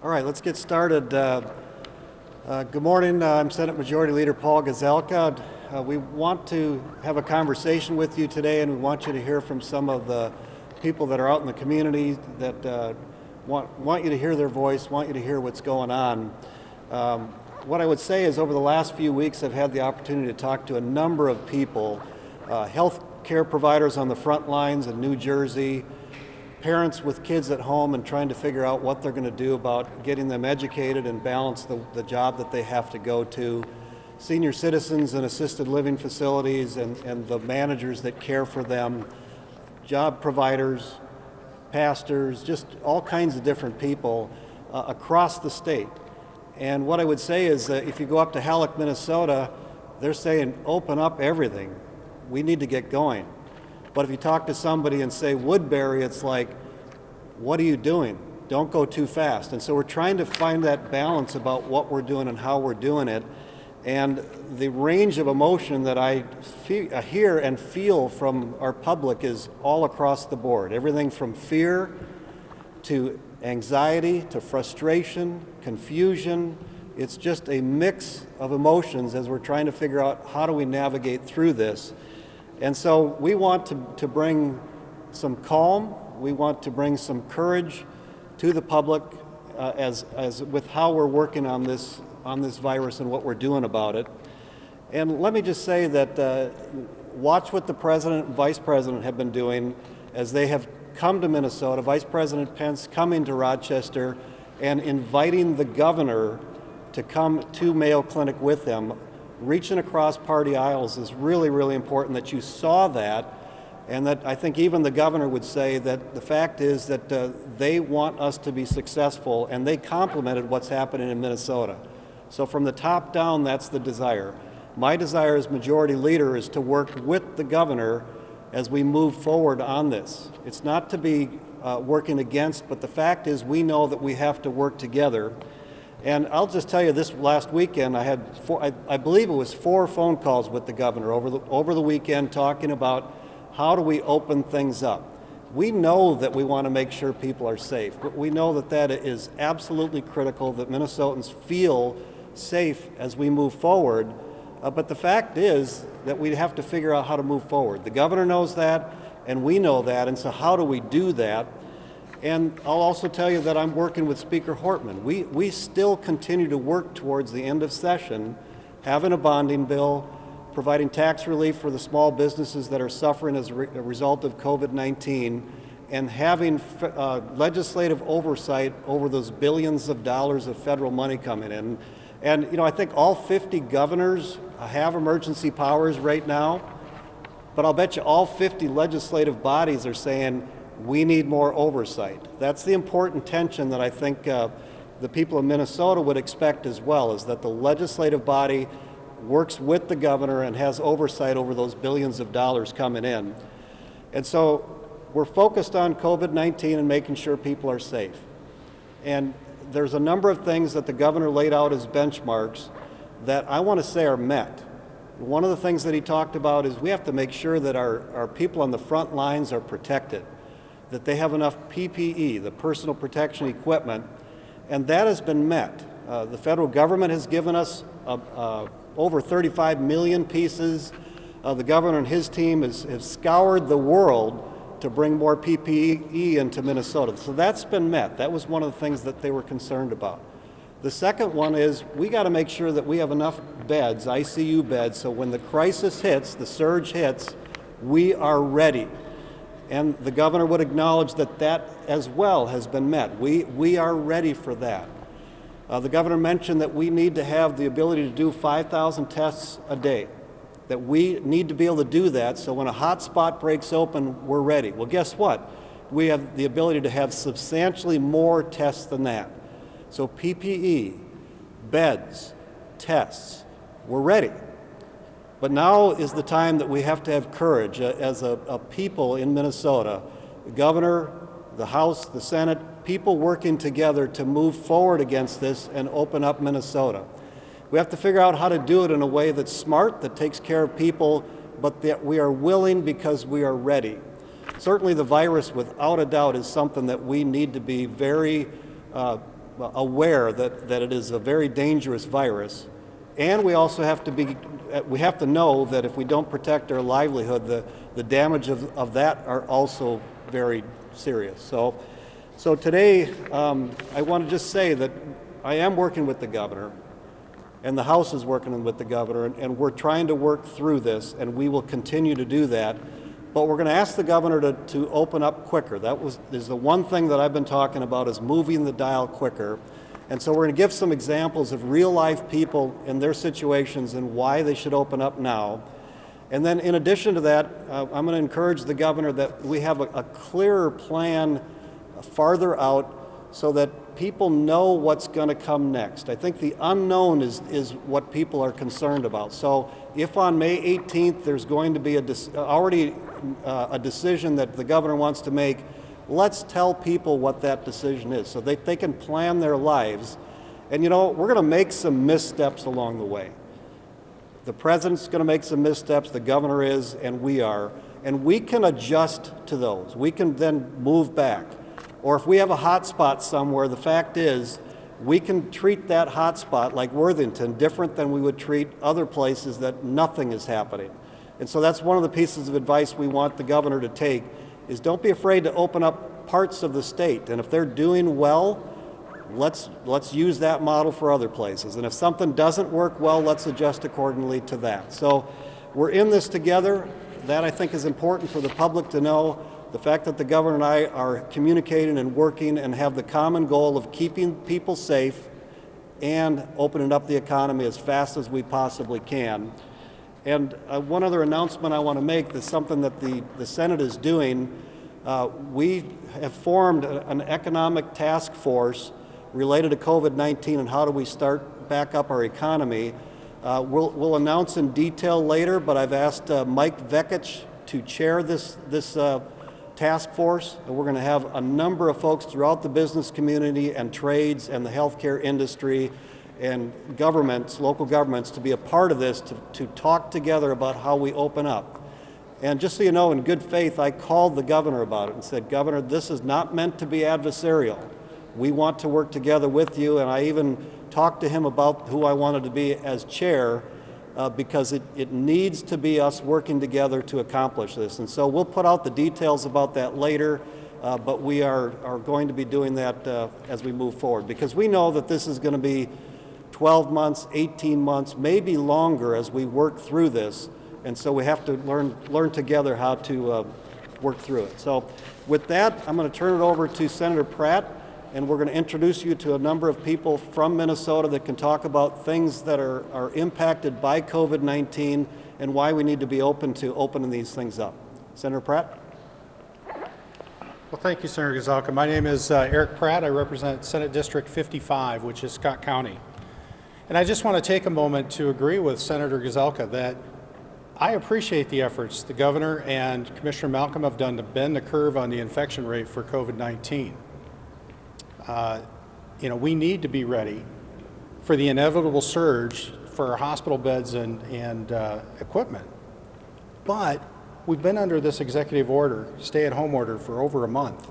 All right, let's get started. Good morning. I'm Senate Majority Leader Paul Gazelka. We want to have a conversation with you today, and we want you to hear from some of the people that are out in the community that want you to hear their voice, want you to hear what's going on. What I would say is over the last few weeks, I've had the opportunity to talk to a number of people, health care providers on the front lines in New Jersey, parents with kids at home and trying to figure out what they're going to do about getting them educated and balance the job that they have to go to, senior citizens in assisted living facilities and the managers that care for them, job providers, pastors, just all kinds of different people across the state. And what I would say is that if you go up to Halleck, Minnesota, they're saying open up everything. We need to get going. But if you talk to somebody and say Woodbury, it's like, what are you doing? Don't go too fast. And so we're trying to find that balance about what we're doing and how we're doing it. And the range of emotion that I hear and feel from our public is all across the board. Everything from fear to anxiety to frustration, confusion. It's just a mix of emotions as we're trying to figure out how do we navigate through this. And so we want to bring some calm, we want to bring some courage to the public as with how we're working on this virus and what we're doing about it. And let me just say that watch what the President and Vice President have been doing as they have come to Minnesota, Vice President Pence coming to Rochester and inviting the governor to come to Mayo Clinic with them. Reaching across party aisles is really, really important that you saw that, and that I think even the governor would say that the fact is that they want us to be successful, and they complimented what's happening in Minnesota. So from the top down, that's the desire. My desire as Majority Leader is to work with the governor as we move forward on this. It's not to be working against, but the fact is we know that we have to work together. And I'll just tell you, this last weekend I had I believe it was 4 phone calls with the governor over the weekend talking about how do we open things up. We know that we want to make sure people are safe, but we know that that is absolutely critical that Minnesotans feel safe as we move forward. But the fact is that we have to figure out how to move forward. The governor knows that, and we know that, and so how do we do that? And I'll also tell you that I'm working with Speaker Hortman. We still continue to work towards the end of session, having a bonding bill, providing tax relief for the small businesses that are suffering as a result of COVID-19, and having legislative oversight over those billions of dollars of federal money coming in. And you know, I think all 50 governors have emergency powers right now, but I'll bet you all 50 legislative bodies are saying, we need more oversight. That's the important tension that I think the people of Minnesota would expect as well, is that the legislative body works with the governor and has oversight over those billions of dollars coming in. And so we're focused on COVID-19 and making sure people are safe. And there's a number of things that the governor laid out as benchmarks that I want to say are met. One of the things that he talked about is we have to make sure that our people on the front lines are protected, that they have enough PPE, the personal protection equipment, and that has been met. The federal government has given us over 35 million pieces. The governor and his team have scoured the world to bring more PPE into Minnesota. So that's been met. That was one of the things that they were concerned about. The second one is we got to make sure that we have enough beds, ICU beds, so when the crisis hits, the surge hits, we are ready. And the governor would acknowledge that that as well has been met. We are ready for that. The governor mentioned that we need to have the ability to do 5,000 tests a day, that we need to be able to do that so when a hot spot breaks open, we're ready. Well, guess what? We have the ability to have substantially more tests than that. So PPE, beds, tests, we're ready. But now is the time that we have to have courage as a people in Minnesota, the governor, the House, the Senate, people working together to move forward against this and open up Minnesota. We have to figure out how to do it in a way that's smart, that takes care of people, but that we are willing because we are ready. Certainly the virus, without a doubt, is something that we need to be very aware that it is a very dangerous virus, and we also have to know that if we don't protect our livelihood, the damage of that are also very serious. So today, I want to just say that I am working with the governor, and the House is working with the governor, and we're trying to work through this, and we will continue to do that. But we're going to ask the governor to open up quicker. Is the one thing that I've been talking about, is moving the dial quicker. And so we're going to give some examples of real life people in their situations and why they should open up now. And then in addition to that, I'm going to encourage the governor that we have a clearer plan farther out so that people know what's going to come next. I think the unknown is what people are concerned about. So if on May 18th there's going to be already a decision that the governor wants to make, let's tell people what that decision is so they can plan their lives. And you know, we're going to make some missteps along the way. The president's going to make some missteps, the governor is, and we are. And we can adjust to those. We can then move back. Or if we have a hot spot somewhere, the fact is we can treat that hot spot like Worthington different than we would treat other places that nothing is happening. And so that's one of the pieces of advice we want the governor to take, is don't be afraid to open up parts of the state. And if they're doing well, let's use that model for other places. And if something doesn't work well, let's adjust accordingly to that. So we're in this together. That, I think, is important for the public to know. The fact that the governor and I are communicating and working and have the common goal of keeping people safe and opening up the economy as fast as we possibly can. And one other announcement I want to make is something that the Senate is doing. We have formed an economic task force related to COVID-19 and how do we start back up our economy. We'll announce in detail later, but I've asked Mike Vekich to chair this task force, and we're going to have a number of folks throughout the business community and trades and the healthcare industry and governments, local governments, to be a part of this, to talk together about how we open up. And just so you know, in good faith, I called the governor about it and said, Governor, this is not meant to be adversarial. We want to work together with you, and I even talked to him about who I wanted to be as chair, because it needs to be us working together to accomplish this. And so we'll put out the details about that later, but we are going to be doing that as we move forward, because we know that this is going to be 12 months, 18 months, maybe longer as we work through this. And so we have to learn together how to work through it. So with that, I'm going to turn it over to Senator Pratt, and we're going to introduce you to a number of people from Minnesota that can talk about things that are impacted by COVID-19 and why we need to be open to opening these things up. Senator Pratt? Well, thank you, Senator Gazelka. My name is Eric Pratt. I represent Senate District 55, which is Scott County. And I just want to take a moment to agree with Senator Gazelka that I appreciate the efforts the governor and Commissioner Malcolm have done to bend the curve on the infection rate for COVID-19. We need to be ready for the inevitable surge for our hospital beds and equipment. But we've been under this executive order, stay-at-home order, for over a month.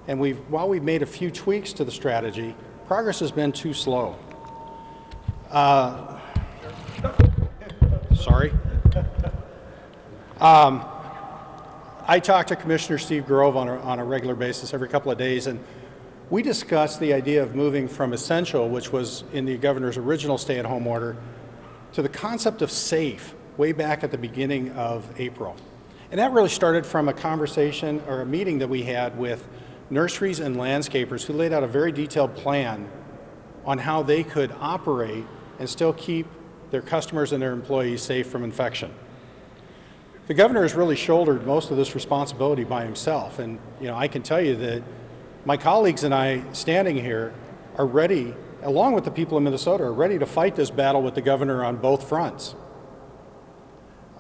And while we've made a few tweaks to the strategy, progress has been too slow. Sorry. I talk to Commissioner Steve Grove on a regular basis, every couple of days, and we discussed the idea of moving from essential, which was in the governor's original stay-at-home order, to the concept of safe way back at the beginning of April. And that really started from a conversation or a meeting that we had with nurseries and landscapers who laid out a very detailed plan on how they could operate and still keep their customers and their employees safe from infection. The governor has really shouldered most of this responsibility by himself, and I can tell you that my colleagues and I standing here are ready, along with the people of Minnesota, are ready to fight this battle with the governor on both fronts.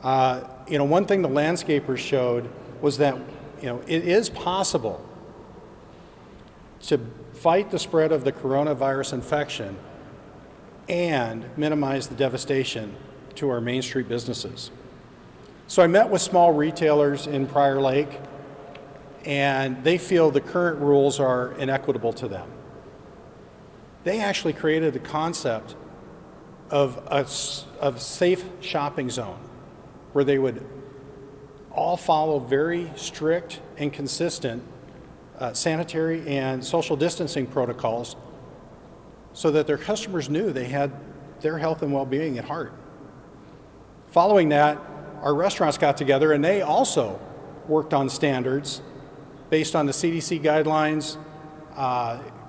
One thing the landscapers showed was that it is possible to fight the spread of the coronavirus infection and minimize the devastation to our Main Street businesses. So I met with small retailers in Prior Lake, and they feel the current rules are inequitable to them. they actually created the concept of a safe shopping zone where they would all follow very strict and consistent sanitary and social distancing protocols so that their customers knew they had their health and well-being at heart. Following that, our restaurants got together and they also worked on standards based on the CDC guidelines,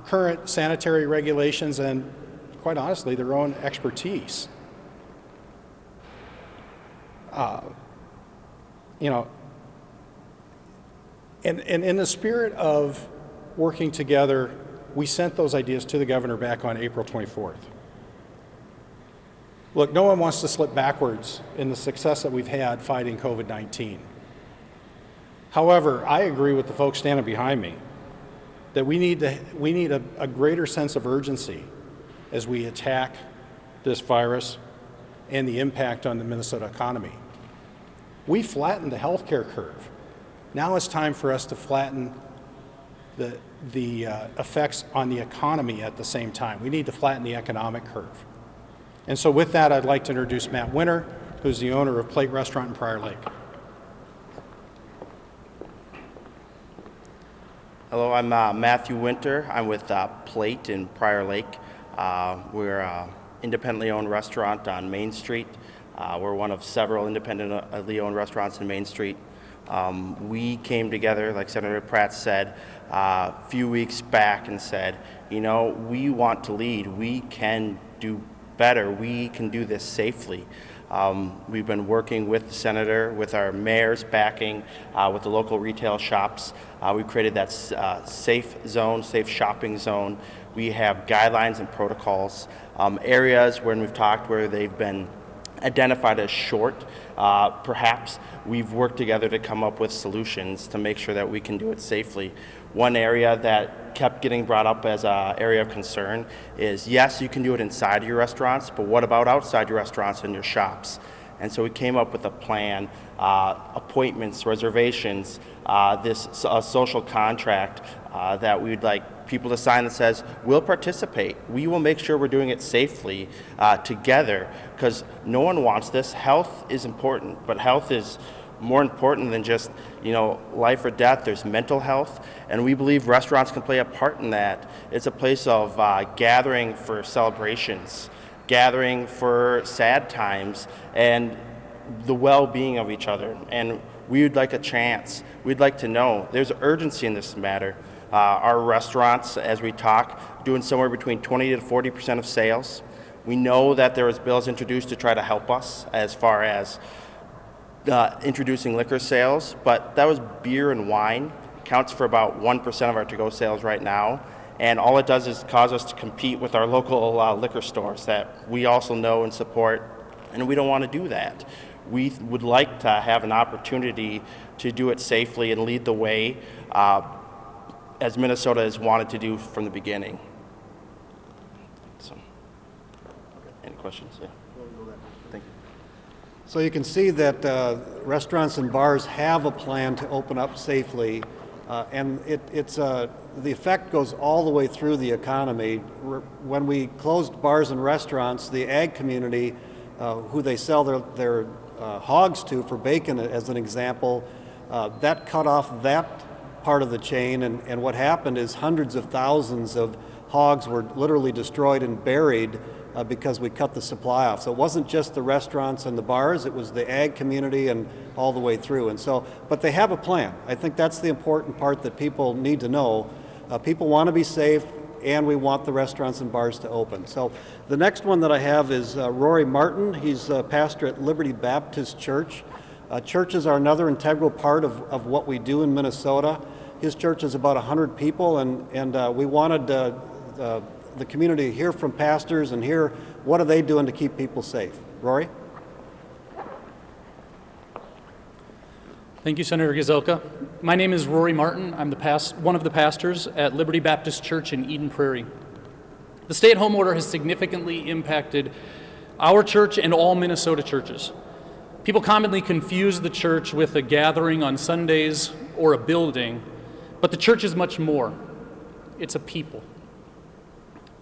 current sanitary regulations, and quite honestly, their own expertise. And in the spirit of working together, we sent those ideas to the governor back on April 24th. Look, no one wants to slip backwards in the success that we've had fighting COVID-19. However, I agree with the folks standing behind me that we need a greater sense of urgency as we attack this virus and the impact on the Minnesota economy. We flattened the healthcare curve. Now it's time for us to flatten the effects on the economy at the same time. We need to flatten the economic curve. And so with that, I'd like to introduce Matt Winter, who's the owner of Plate Restaurant in Prior Lake. Hello, I'm Matthew Winter. I'm with Plate in Prior Lake. We're an independently owned restaurant on Main Street. We're one of several independently owned restaurants in Main Street. We came together, like Senator Pratt said, a few weeks back and said, you know, we want to lead. We can do better. We can do this safely. We've been working with the senator, with our mayor's backing, with the local retail shops. We created that safe zone, safe shopping zone. We have guidelines and protocols. Areas when we've talked where they've been identified as short, perhaps we've worked together to come up with solutions to make sure that we can do it safely. One area that kept getting brought up as an area of concern is, yes, you can do it inside your restaurants, but what about outside your restaurants and your shops? And so we came up with a plan, appointments, reservations, this social contract that we'd like people to sign that says, we'll participate. We will make sure we're doing it safely together, because no one wants this. Health is important, but health is more important than just, you know, life or death. There's mental health, and we believe restaurants can play a part in that. It's a place of gathering for celebrations, gathering for sad times, and the well-being of each other. And we would like a chance. We'd like to know there's urgency in this matter. Our restaurants, as we talk, doing somewhere between 20 to 40% of sales. We know that there was bills introduced to try to help us as far as introducing liquor sales, but that was beer and wine. It counts for about 1% of our to-go sales right now, and all it does is cause us to compete with our local liquor stores that we also know and support, and we don't want to do that. We would like to have an opportunity to do it safely and lead the way, as Minnesota has wanted to do from the beginning. So, any questions? Yeah. Thank you. So you can see that restaurants and bars have a plan to open up safely, and the effect goes all the way through the economy. When we closed bars and restaurants, the ag community, who they sell their hogs to for bacon, as an example, that cut off that part of the chain, and what happened is hundreds of thousands of hogs were literally destroyed and buried because we cut the supply off. So it wasn't just the restaurants and the bars, it was the ag community and all the way through. And so, but they have a plan. I think that's the important part that people need to know. People want to be safe, and we want the restaurants and bars to open. So the next one that I have is Rory Martin. He's a pastor at Liberty Baptist Church. Churches are another integral part of what we do in Minnesota. His church is about 100 people, and we wanted the community to hear from pastors and hear what are they doing to keep people safe. Rory? Thank you, Senator Gazelka. My name is Rory Martin. I'm one of the pastors at Liberty Baptist Church in Eden Prairie. The stay-at-home order has significantly impacted our church and all Minnesota churches. People commonly confuse the church with a gathering on Sundays or a building, but the church is much more. It's a people.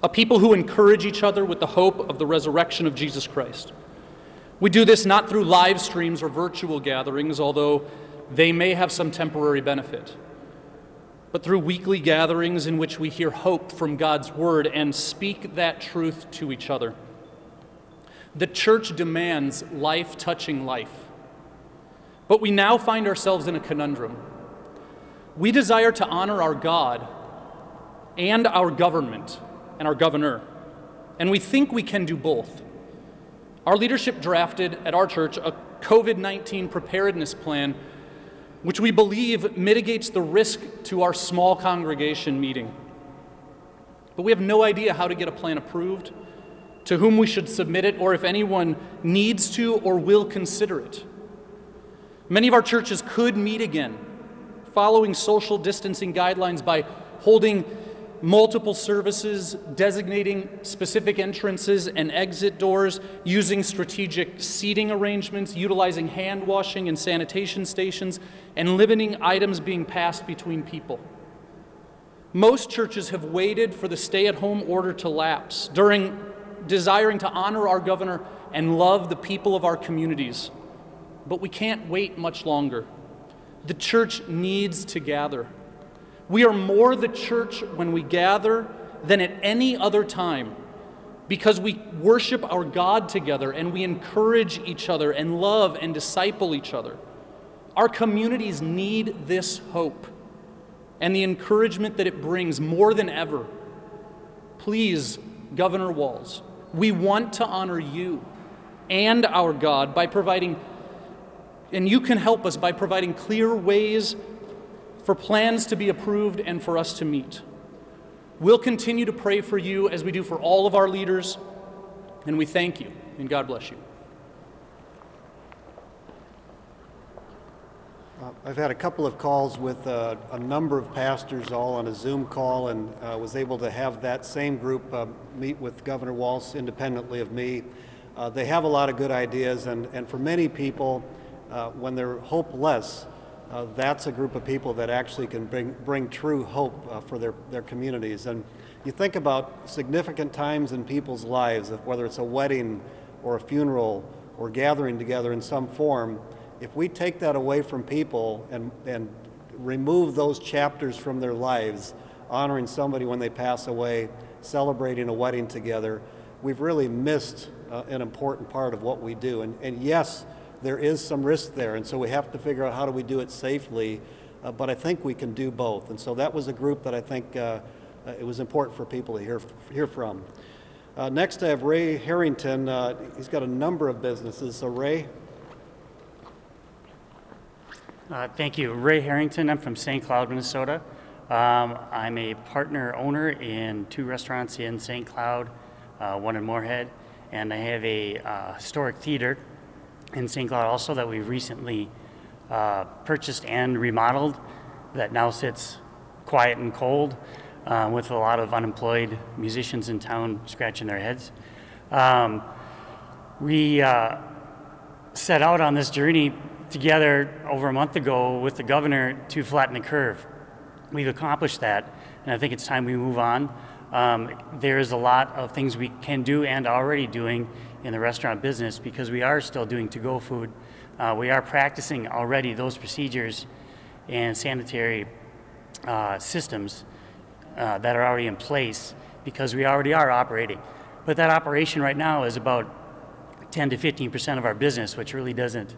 a people who encourage each other with the hope of the resurrection of Jesus Christ. We do this not through live streams or virtual gatherings, although they may have some temporary benefit, but through weekly gatherings in which we hear hope from God's Word and speak that truth to each other. The church demands life touching life, but we now find ourselves in a conundrum. We desire to honor our God and our government and our governor, and we think we can do both. Our leadership drafted at our church a COVID-19 preparedness plan, which we believe mitigates the risk to our small congregation meeting. But we have no idea how to get a plan approved, to whom we should submit it, or if anyone needs to or will consider it. Many of our churches could meet again, following social distancing guidelines by holding multiple services, designating specific entrances and exit doors, using strategic seating arrangements, utilizing hand washing and sanitation stations, and limiting items being passed between people. Most churches have waited for the stay-at-home order to lapse, desiring to honor our governor and love the people of our communities. But we can't wait much longer. The church needs to gather. We are more the church when we gather than at any other time, because we worship our God together and we encourage each other and love and disciple each other. Our communities need this hope and the encouragement that it brings more than ever. Please, Governor Walz, we want to honor you and our God by providing, and you can help us by providing clear ways for plans to be approved and for us to meet. We'll continue to pray for you as we do for all of our leaders, and we thank you, and God bless you. I've had a couple of calls with a number of pastors all on a Zoom call, and was able to have that same group meet with Governor Walz independently of me. They have a lot of good ideas, and for many people, when they're hopeless, that's a group of people that actually can bring true hope for their communities. And you think about significant times in people's lives, whether it's a wedding or a funeral or gathering together in some form, if we take that away from people and remove those chapters from their lives, honoring somebody when they pass away, celebrating a wedding together, we've really missed an important part of what we do. And yes, there is some risk there, and so we have to figure out how do we do it safely, but I think we can do both. And so that was a group that I think it was important for people to hear from. Next, I have Ray Harrington. He's got a number of businesses. So Ray. Thank you. Ray Harrington. I'm from St. Cloud, Minnesota. I'm a partner owner in 2 restaurants in St. Cloud, one in Moorhead, and I have a historic theater in St. Cloud also that we recently purchased and remodeled, that now sits quiet and cold with a lot of unemployed musicians in town scratching their heads. We set out on this journey together over a month ago with the governor to flatten the curve. We've accomplished that, and I think it's time we move on. There's a lot of things we can do and are already doing in the restaurant business, because we are still doing to-go food. We are practicing already those procedures and sanitary systems that are already in place, because we already are operating. But that operation right now is about 10 to 15% of our business, which really doesn't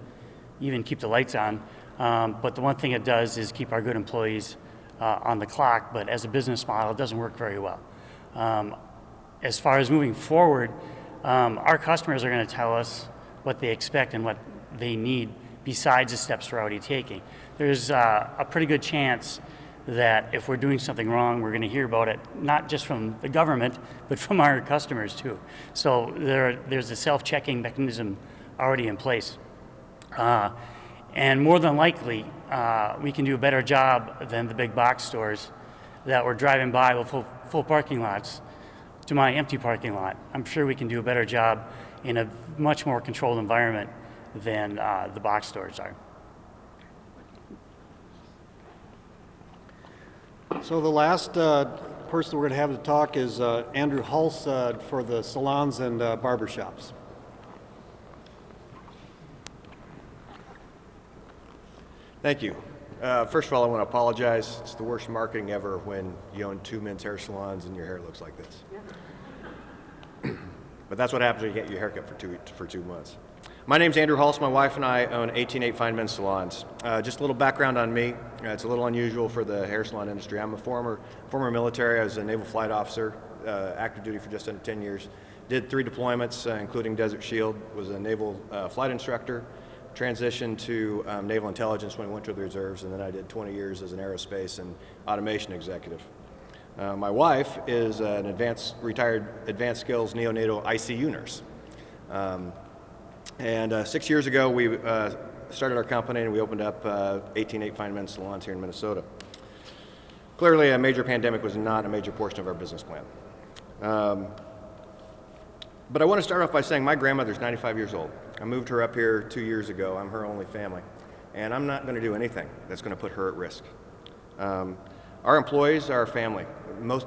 even keep the lights on. But the one thing it does is keep our good employees on the clock, but as a business model, it doesn't work very well. As far as moving forward, our customers are going to tell us what they expect and what they need besides the steps we're already taking. There's a pretty good chance that if we're doing something wrong, we're going to hear about it, not just from the government, but from our customers too. So there's a self-checking mechanism already in place. And more than likely, we can do a better job than the big box stores that were driving by with full parking lots to my empty parking lot. I'm sure we can do a better job in a much more controlled environment than the box stores are. So the last person we're going to have to talk is Andrew Hulse for the salons and barber shops. Thank you. First of all, I want to apologize. It's the worst marketing ever when you own 2 men's hair salons and your hair looks like this. But that's what happens when you get your haircut for 2 months. My name's Andrew Hulse. My wife and I own 188 Fine Men's Salons. Just a little background on me. It's a little unusual for the hair salon industry. I'm a former military. I was a naval flight officer, active duty for just under 10 years. Did 3 deployments, including Desert Shield. Was a naval flight instructor. Transitioned to naval intelligence when I went to the reserves, and then I did 20 years as an aerospace and automation executive. My wife is an retired advanced skills neonatal ICU nurse. And 6 years ago, we started our company and we opened up 188 Fine Men's Salons here in Minnesota. Clearly, a major pandemic was not a major portion of our business plan. But I want to start off by saying my grandmother's 95 years old. I moved her up here 2 years ago. I'm her only family. And I'm not going to do anything that's going to put her at risk. Our employees are our family.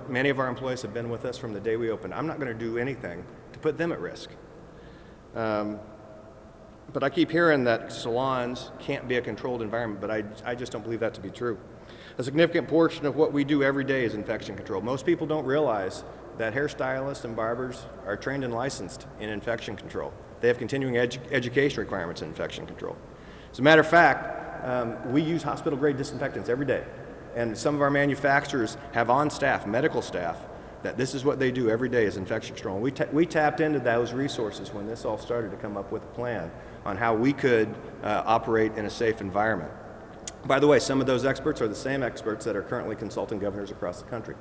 Many of our employees have been with us from the day we opened. I'm not going to do anything to put them at risk. But I keep hearing that salons can't be a controlled environment, but I just don't believe that to be true. A significant portion of what we do every day is infection control. Most people don't realize that hairstylists and barbers are trained and licensed in infection control. They have continuing education requirements in infection control. As a matter of fact, we use hospital-grade disinfectants every day. And some of our manufacturers have on staff, medical staff, that this is what they do every day is infection control. And we tapped into those resources when this all started to come up with a plan on how we could operate in a safe environment. By the way, some of those experts are the same experts that are currently consulting governors across the country.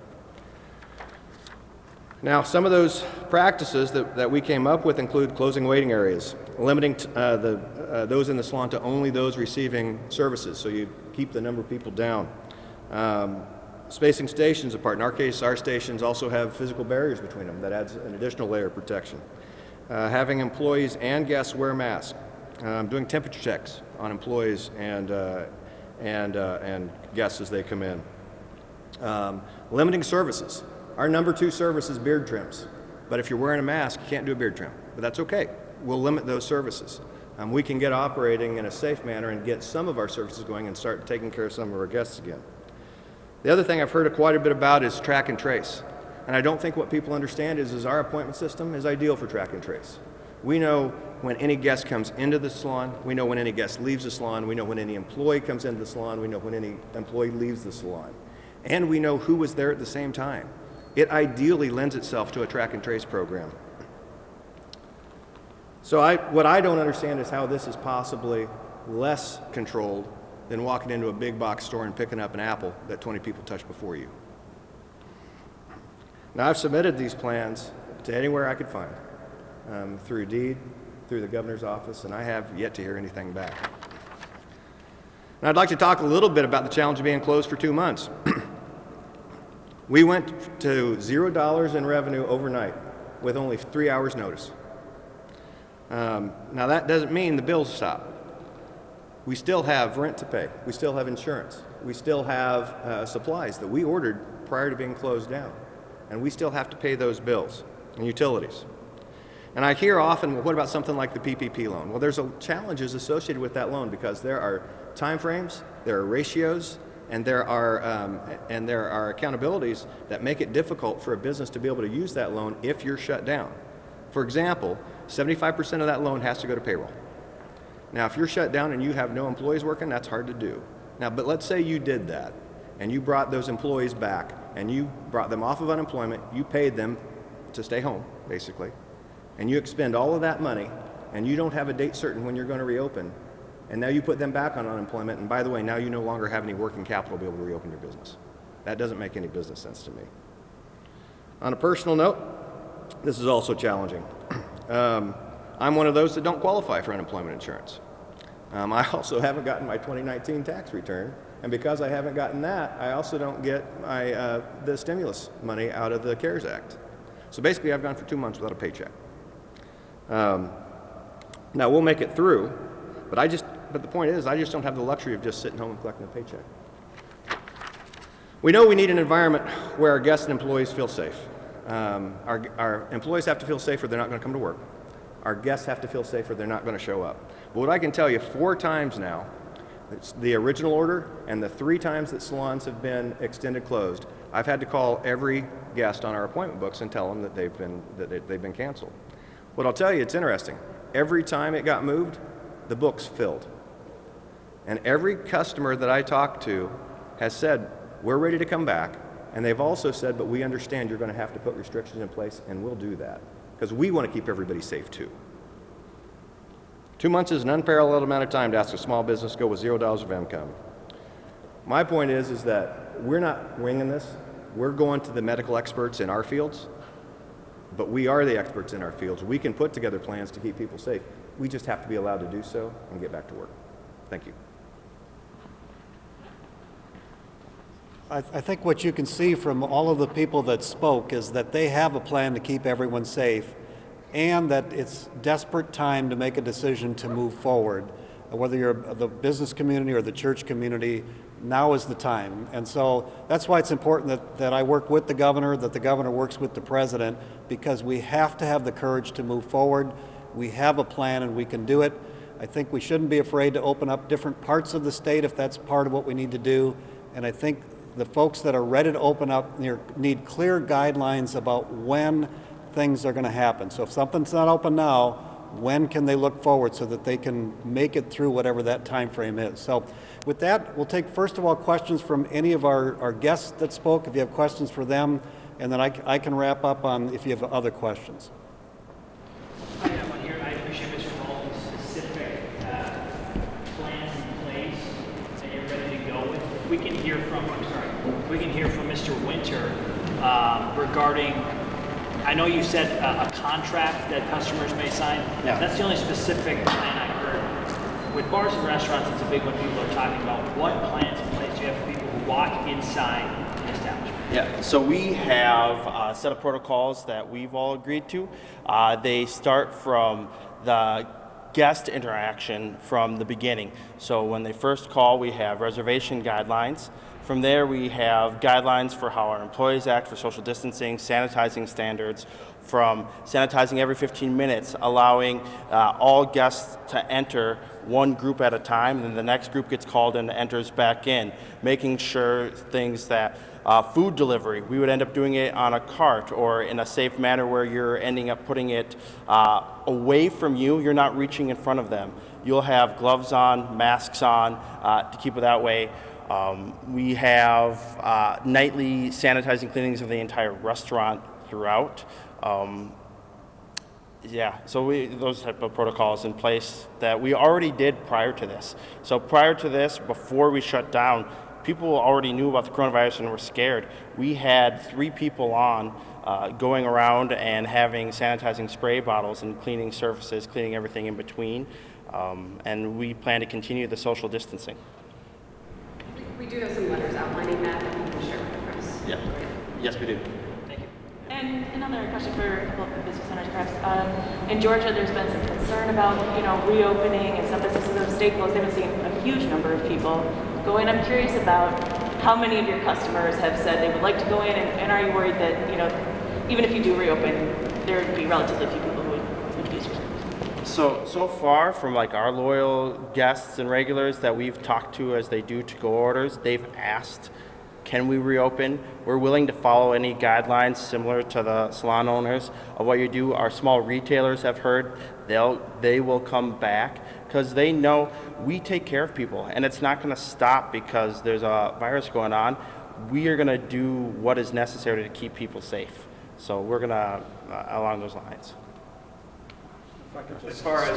Now, some of those practices that we came up with include closing waiting areas, limiting those in the salon to only those receiving services, so you keep the number of people down. Spacing stations apart. In our case, our stations also have physical barriers between them. That adds an additional layer of protection. Having employees and guests wear masks. Doing temperature checks on employees and guests as they come in. Limiting services. Our number 2 service is beard trims. But if you're wearing a mask, you can't do a beard trim. But that's okay. We'll limit those services. We can get operating in a safe manner and get some of our services going and start taking care of some of our guests again. The other thing I've heard quite a bit about is track and trace. And I don't think what people understand is our appointment system is ideal for track and trace. We know when any guest comes into the salon, we know when any guest leaves the salon, we know when any employee comes into the salon, we know when any employee leaves the salon. And we know who was there at the same time. It ideally lends itself to a track and trace program. So what I don't understand is how this is possibly less controlled than walking into a big box store and picking up an apple that 20 people touched before you. Now, I've submitted these plans to anywhere I could find, through deed, through the governor's office, and I have yet to hear anything back. Now, I'd like to talk a little bit about the challenge of being closed for 2 months. We went to $0 in revenue overnight with only 3 hours notice. Now, that doesn't mean the bills stop. We still have rent to pay. We still have insurance. We still have supplies that we ordered prior to being closed down. And we still have to pay those bills and utilities. And I hear often, well, what about something like the PPP loan? Well, there's challenges associated with that loan because there are time frames, there are ratios, and there are accountabilities that make it difficult for a business to be able to use that loan if you're shut down. For example, 75% of that loan has to go to payroll. Now, if you're shut down and you have no employees working, that's hard to do. Now, but let's say you did that, and you brought those employees back, and you brought them off of unemployment, you paid them to stay home, basically, and you expend all of that money, and you don't have a date certain when you're going to reopen, and now you put them back on unemployment, and by the way, now you no longer have any working capital to be able to reopen your business. That doesn't make any business sense to me. On a personal note, this is also challenging. I'm one of those that don't qualify for unemployment insurance. I also haven't gotten my 2019 tax return, and because I haven't gotten that, I also don't get the stimulus money out of the CARES Act. So basically, I've gone for 2 months without a paycheck. Now, we'll make it through, but the point is, I just don't have the luxury of just sitting home and collecting a paycheck. We know we need an environment where our guests and employees feel safe. Our employees have to feel safe or they're not going to come to work. Our guests have to feel safe or they're not going to show up. But what I can tell you, 4 times now, it's the original order and the 3 times that salons have been extended closed, I've had to call every guest on our appointment books and tell them that they've been canceled. What I'll tell you, it's interesting. Every time it got moved, the books filled. And every customer that I talked to has said, we're ready to come back. And they've also said, but we understand you're going to have to put restrictions in place, and we'll do that. Because we want to keep everybody safe too. 2 months is an unparalleled amount of time to ask a small business to go with $0 of income. My point is that we're not winging this. We're going to the medical experts in our fields, but we are the experts in our fields. We can put together plans to keep people safe. We just have to be allowed to do so and get back to work. Thank you. I think what you can see from all of the people that spoke is that they have a plan to keep everyone safe, and that it's desperate time to make a decision to move forward. Whether you're the business community or the church community, now is the time. And so that's why it's important that I work with the governor, that the governor works with the president, because we have to have the courage to move forward. We have a plan and we can do it. I think we shouldn't be afraid to open up different parts of the state if that's part of what we need to do. And I think the folks that are ready to open up need clear guidelines about when things are going to happen. So if something's not open now, when can they look forward so that they can make it through whatever that time frame is? So with that, we'll take first of all questions from any of our guests that spoke, if you have questions for them, and then I can wrap up on if you have other questions. I have one here. I appreciate Mr. Walz's specific plans in place that you're ready to go with. If we can hear from, if we can hear from Mr. Winter regarding, I know you said a contract that customers may sign. Yeah. That's the only specific plan I heard. With bars and restaurants, it's a big one people are talking about. What plans in place do you have for people who walk inside an establishment? Yeah, so we have a set of protocols that we've all agreed to. They start from the guest interaction from the beginning. So when they first call, we have reservation guidelines. From there, we have guidelines for how our employees act for social distancing, sanitizing standards, from sanitizing every 15 minutes, allowing all guests to enter one group at a time, and then the next group gets called and enters back in, making sure things that food delivery, we would end up doing it on a cart or in a safe manner where you're ending up putting it away from you, you're not reaching in front of them. You'll have gloves on, masks on to keep it that way. We have nightly sanitizing cleanings of the entire restaurant throughout. Those type of protocols in place that we already did prior to this. So prior to this, before we shut down, people already knew about the coronavirus and were scared. We had 3 people on going around and having sanitizing spray bottles and cleaning surfaces, cleaning everything in between. And we plan to continue the social distancing. We do have some letters outlining that we can share with the press. Yeah. Yes, we do. Thank you. And another question for a couple of the business owners, perhaps. In Georgia, there's been some concern about, reopening, and some businesses have stayed closed. They've been seeing a huge number of people go in. I'm curious about how many of your customers have said they would like to go in, and are you worried that, even if you do reopen, there would be relatively few people who would use your service? So far from our loyal guests and regulars that we've talked to as they do to-go orders, they've asked, can we reopen? We're willing to follow any guidelines similar to the salon owners of what you do. Our small retailers have heard they will come back because they know we take care of people, and it's not going to stop because there's a virus going on. We are going to do what is necessary to keep people safe. So we're going to along those lines. As far as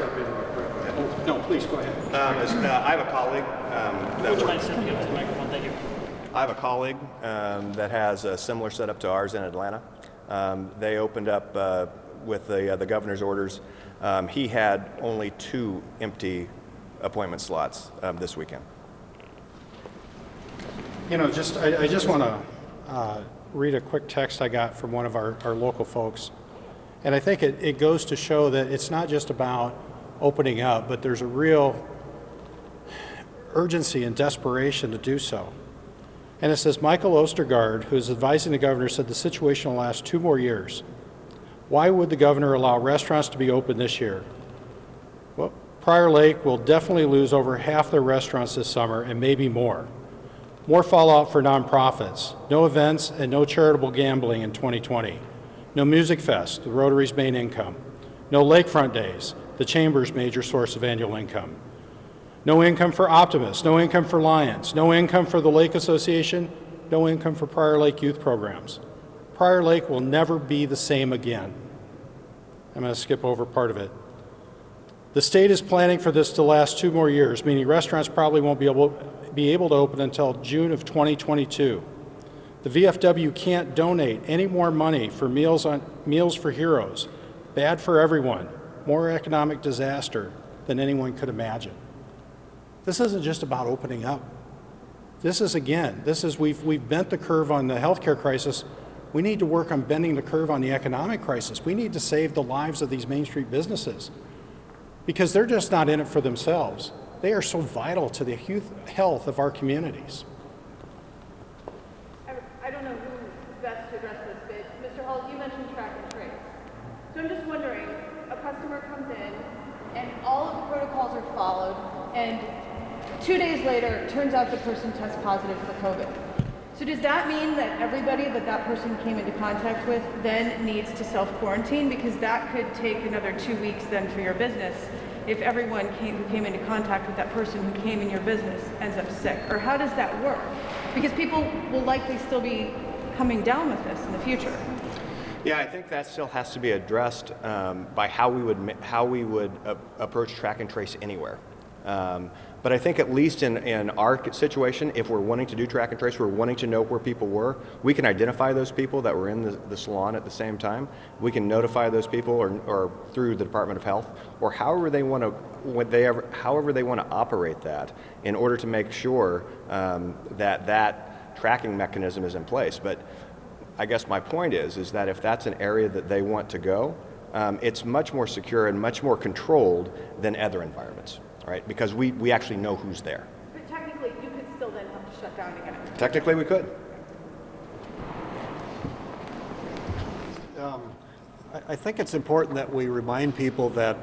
No, please go ahead. I have a colleague Would you mind stepping up to the microphone? Thank you. I have a colleague that has a similar setup to ours in Atlanta. They opened up with the governor's orders. He had only 2 empty appointment slots this weekend. I just want to read a quick text I got from one of our local folks. And I think it goes to show that it's not just about opening up, but there's a real urgency and desperation to do so. And it says, Michael Ostergaard, who is advising the governor, said the situation will last 2 more years. Why would the governor allow restaurants to be open this year? Well, Prior Lake will definitely lose over half their restaurants this summer and maybe more. More fallout for nonprofits, no events and no charitable gambling in 2020. No Music Fest, the Rotary's main income. No Lakefront Days, the Chamber's major source of annual income. No income for Optimists, no income for Lions, no income for the Lake Association, no income for Prior Lake youth programs. Prior Lake will never be the same again. I'm going to skip over part of it. The state is planning for this to last 2 more years, meaning restaurants probably won't be able to open until June of 2022. The VFW can't donate any more money for Meals for Heroes. Bad for everyone, more economic disaster than anyone could imagine. This isn't just about opening up. This is, we've bent the curve on the healthcare crisis. We need to work on bending the curve on the economic crisis. We need to save the lives of these Main Street businesses because they're just not in it for themselves. They are so vital to the health of our communities. I don't know who best to address this, but Mr. Hall, you mentioned track and trace. So I'm just wondering, a customer comes in and all of the protocols are followed, and 2 days later, it turns out the person tests positive for COVID. So does that mean that everybody that person came into contact with then needs to self-quarantine? Because that could take another 2 weeks then for your business if everyone who came into contact with that person who came in your business ends up sick. Or how does that work? Because people will likely still be coming down with this in the future. Yeah, I think that still has to be addressed by how we would approach track and trace anywhere. But I think at least in our situation, if we're wanting to do track and trace, we're wanting to know where people were, we can identify those people that were in the salon at the same time. We can notify those people or through the Department of Health or however they want to operate that in order to make sure that tracking mechanism is in place. But I guess my point is that if that's an area that they want to go, it's much more secure and much more controlled than other environments. Right, because we actually know who's there. But technically, you could still then have to shut down again. Technically, we could. I think it's important that we remind people that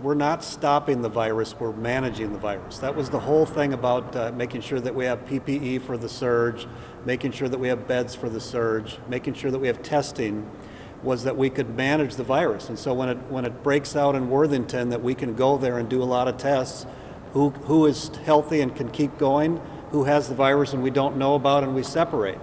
we're not stopping the virus, we're managing the virus. That was the whole thing about making sure that we have PPE for the surge, making sure that we have beds for the surge, making sure that we have testing, was that we could manage the virus. And so when it breaks out in Worthington, that we can go there and do a lot of tests, who is healthy and can keep going, who has the virus and we don't know about, and we separate.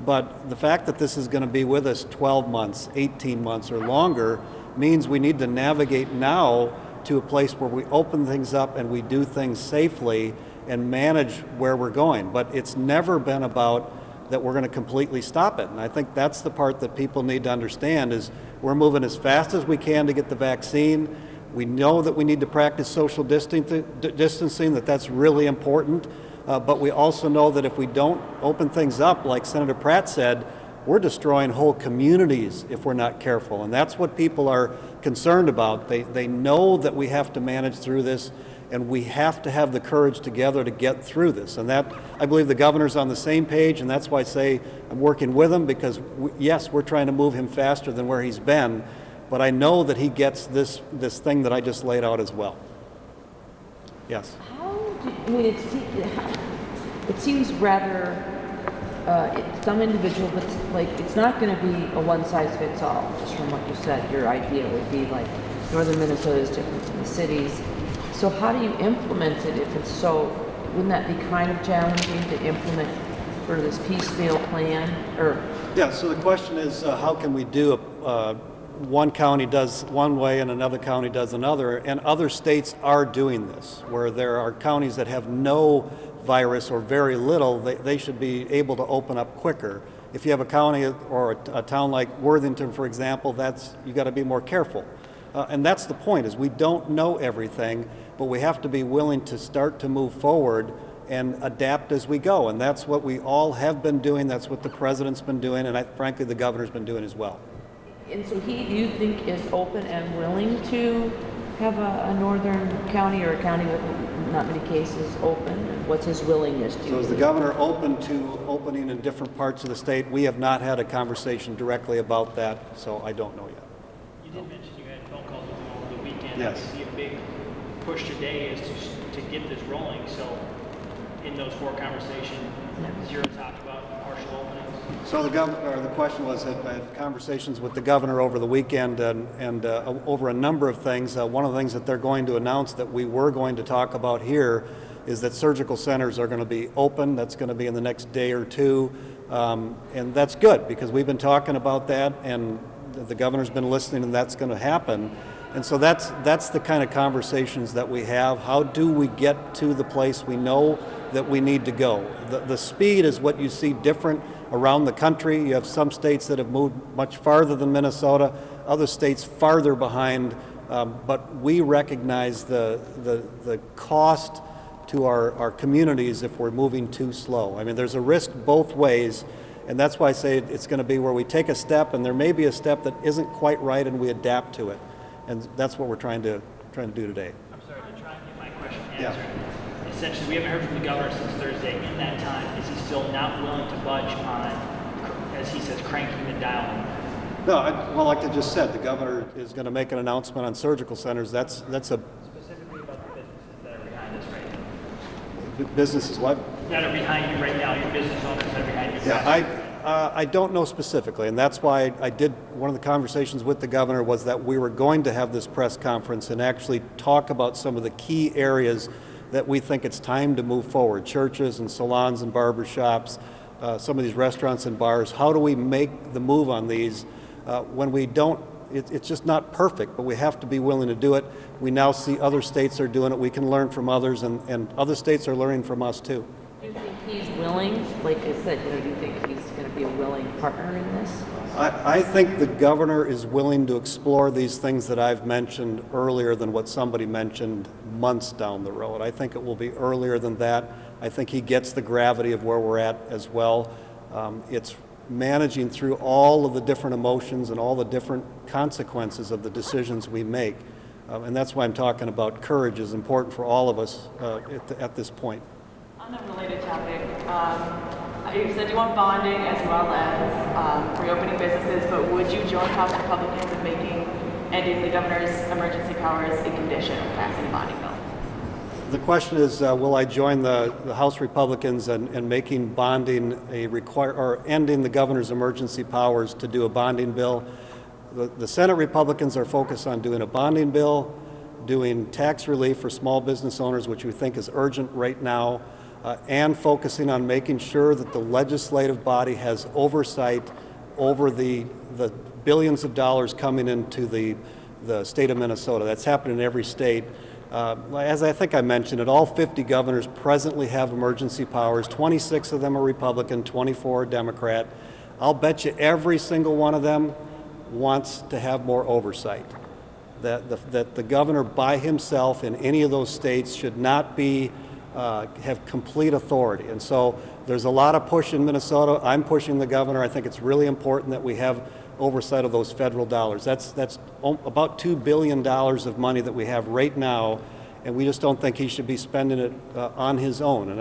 But the fact that this is going to be with us 12 months, 18 months or longer means we need to navigate now to a place where we open things up and we do things safely and manage where we're going. But it's never been about that we're going to completely stop it. And I think that's the part that people need to understand is we're moving as fast as we can to get the vaccine. We know that we need to practice social distancing, that's really important. But we also know that if we don't open things up, like Senator Pratt said, we're destroying whole communities if we're not careful. And that's what people are concerned about. They know that we have to manage through this, and we have to have the courage together to get through this. And that, I believe the governor's on the same page, and that's why I say I'm working with him, because yes, we're trying to move him faster than where he's been, but I know that he gets this thing that I just laid out as well. Yes? It seems rather, some individual, but like it's not going to be a one-size-fits-all, just from what you said. Your idea would be like northern Minnesota is different from the cities. So how do you implement it if it's so, wouldn't that be kind of challenging to implement for this piecemeal plan? Or yeah, so the question is how can we do one county does one way and another county does another, and other states are doing this, where there are counties that have no virus or very little, they should be able to open up quicker. If you have a county or a town like Worthington, for example, you got to be more careful. And that's the point, is we don't know everything, but we have to be willing to start to move forward and adapt as we go. And that's what we all have been doing, that's what the president's been doing, and frankly the governor's been doing as well. And so do you think is open and willing to have a northern county or a county with not many cases open? And what's his willingness to? So is the governor open to opening in different parts of the state? We have not had a conversation directly about that, so I don't know yet. You did mention you had phone calls with him over the weekend. Yes. I see a big push today is to get this rolling. So in those 4 conversations, zero talked about partial openings. So the question was, I had conversations with the governor over the weekend and over a number of things. One of the things that they're going to announce that we were going to talk about here is that surgical centers are going to be open. That's going to be in the next day or 2. And that's good because we've been talking about that and the governor's been listening and that's going to happen. And so that's the kind of conversations that we have. How do we get to the place we know that we need to go? The speed is what you see different around the country. You have some states that have moved much farther than Minnesota, other states farther behind, but we recognize the cost to our communities if we're moving too slow. I mean, there's a risk both ways, and that's why I say it's going to be where we take a step, and there may be a step that isn't quite right, and we adapt to it. And that's what we're trying to do today. I'm sorry to try and get my question answered. Yeah. Essentially, we haven't heard from the governor since Thursday. In that time, is he still not willing to budge on, as he says, cranking the dial? No, well, like I just said, the governor is going to make an announcement on surgical centers. That's a Specifically about the businesses that are behind us right now. Businesses what? That are behind you right now, your business owners that are behind you. Yeah, I don't know specifically, and that's why I did, one of the conversations with the governor was that we were going to have this press conference and actually talk about some of the key areas that we think it's time to move forward. Churches and salons and barber shops, some of these restaurants and bars. How do we make the move on these when we don't, it's just not perfect, but we have to be willing to do it. We now see other states are doing it. We can learn from others, and other states are learning from us too. Do you think he's willing? Like I said, do you think he's going to be a willing partner in this? I think the governor is willing to explore these things that I've mentioned earlier than what somebody mentioned months down the road. I think it will be earlier than that. I think he gets the gravity of where we're at as well. It's managing through all of the different emotions and all the different consequences of the decisions we make. And that's why I'm talking about courage is important for all of us at this point. On a related topic, you said you want bonding as well as reopening businesses, but would you join House Republicans in ending the governor's emergency powers a condition of passing a bonding bill? The question is, will I join the House Republicans in making bonding or ending the governor's emergency powers to do a bonding bill? The Senate Republicans are focused on doing a bonding bill, doing tax relief for small business owners, which we think is urgent right now, and focusing on making sure that the legislative body has oversight over the billions of dollars coming into the state of Minnesota. That's happening in every state. As I think I mentioned, all 50 governors presently have emergency powers. 26 of them are Republican, 24 are Democrat. I'll bet you every single one of them wants to have more oversight. That the governor by himself in any of those states should not be have complete authority. And so there's a lot of push in Minnesota. I'm pushing the governor. I think it's really important that we have oversight of those federal dollars. That's about $2 billion of money that we have right now, and we just don't think he should be spending it on his own. And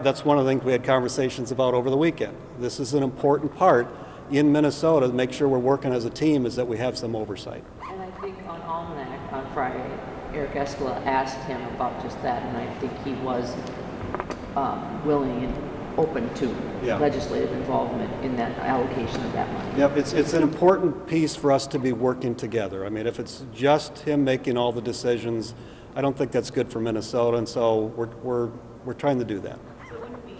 that's one of the things we had conversations about over the weekend. This is an important part in Minnesota to make sure we're working as a team, is that we have some oversight. And I think on Almanac on Friday, Eric Eskela asked him about just that, and I think he was willing and open to legislative involvement in that allocation of that money. Yep, it's an important piece for us to be working together. I mean, if it's just him making all the decisions, I don't think that's good for Minnesota, and so we're trying to do that. So would it be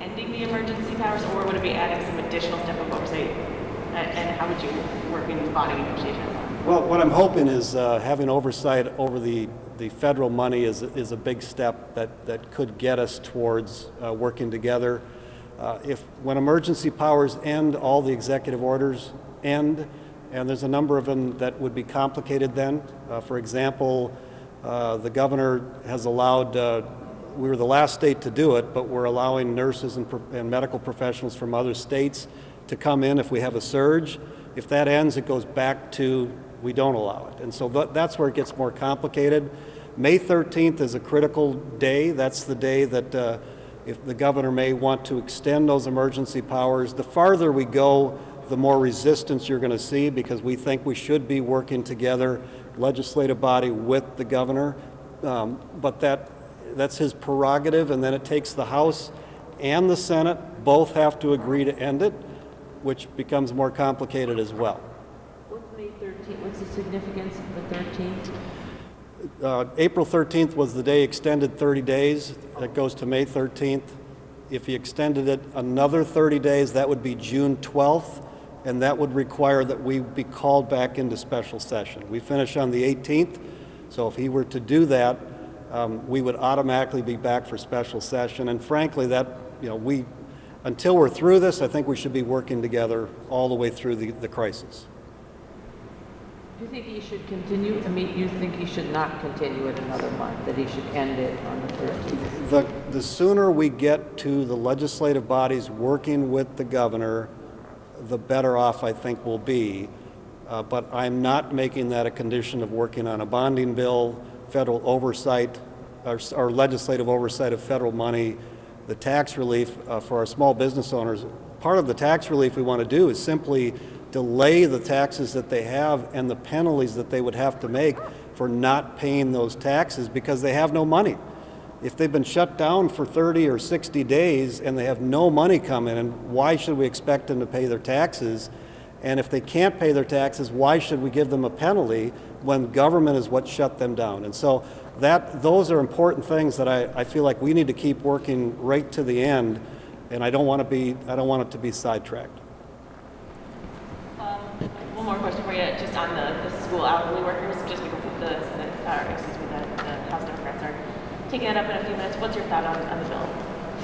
ending the emergency powers, or would it be adding some additional step of oversight? And how would you work in body negotiations? Well, what I'm hoping is having oversight over the federal money is a big step that could get us towards working together. When emergency powers end, all the executive orders end, and there's a number of them that would be complicated then. For example, the governor has allowed, we were the last state to do it, but we're allowing nurses and medical professionals from other states to come in if we have a surge. If that ends, it goes back to we don't allow it. And so that's where it gets more complicated. May 13th is a critical day. That's the day that if the governor may want to extend those emergency powers. The farther we go, the more resistance you're going to see, because we think we should be working together, legislative body with the governor. But that's his prerogative, and then it takes the House and the Senate both have to agree to end it, which becomes more complicated as well. What's May 13th? What's the significance of the 13th? April 13th was the day extended 30 days. That goes to May 13th. If you extended it another 30 days, that would be June 12th, and that would require that we be called back into special session. We finish on the 18th, so if he were to do that, we would automatically be back for special session. And frankly, until we're through this, I think we should be working together all the way through the crisis. Do you think he should continue? I mean, you think he should not continue it another month, that he should end it on the 13th? The sooner we get to the legislative bodies working with the governor, the better off I think we'll be. But I'm not making that a condition of working on a bonding bill, federal oversight, or legislative oversight of federal money, the tax relief for our small business owners. Part of the tax relief we want to do is simply delay the taxes that they have and the penalties that they would have to make for not paying those taxes because they have no money. If they've been shut down for 30 or 60 days and they have no money coming in, why should we expect them to pay their taxes? And if they can't pay their taxes, why should we give them a penalty when government is what shut them down? And so those are important things that I feel like we need to keep working right to the end, and I don't want it to be sidetracked. One more question for you, just on the school hourly workers, just because the House Democrats are taking it up in a few minutes. What's your thought on the bill?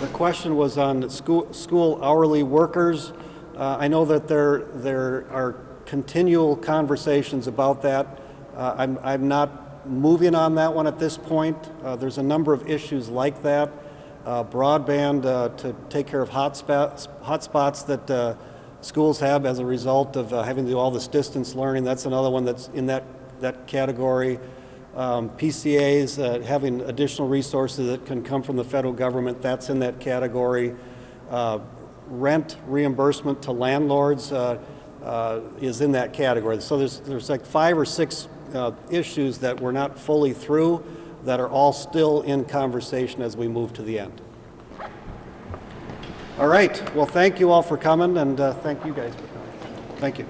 The question was on school hourly workers. I know that there are continual conversations about that. I'm not moving on that one at this point. There's a number of issues like that. Broadband to take care of hotspots that schools have as a result of having to do all this distance learning. That's another one that's in that category. PCAs, having additional resources that can come from the federal government, that's in that category. Rent reimbursement to landlords is in that category. So there's like 5 or 6 issues that we're not fully through that are all still in conversation as we move to the end. All right. Well, thank you all for coming, and thank you guys for coming. Thank you.